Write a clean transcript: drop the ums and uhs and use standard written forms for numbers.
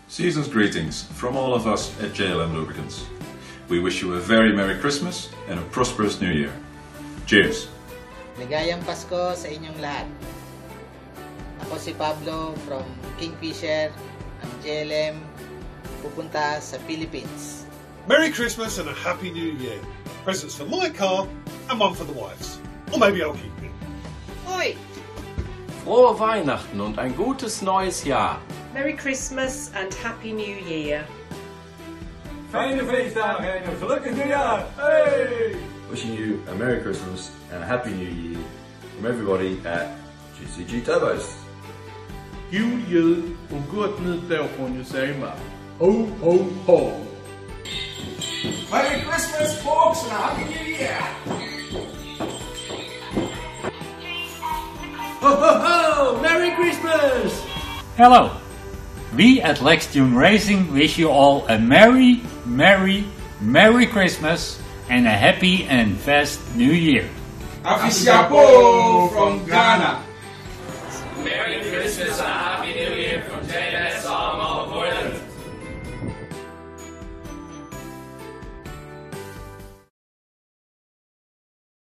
Season's greetings from all of us at JLM Lubricants. We wish you a very Merry Christmas and a prosperous New Year. Cheers! Ligayang Pasko sa inyong lahat. Ako si Pablo from Kingfisher, ang JLM pupunta sa Philippines. Merry Christmas and a Happy New Year. Presents for my car and one for the wife's. Or maybe I'll keep it. Oi! Frohe Weihnachten und ein gutes neues Jahr. Merry Christmas and Happy New Year. Fijne feestdagen en een gelukkig nieuwjaar. Hey! Wishing you a Merry Christmas and a Happy New Year from everybody at GCG Turbos. God jul och gott nytt år från Josema. Ho, ho, ho! Merry Christmas, folks, and a Happy New Year! Ho, ho, ho! Merry Christmas! Hello! We at LexTune Racing wish you all a Merry, Merry, Merry Christmas and a Happy and Fast New Year. Afisiapo from Ghana! Merry Christmas.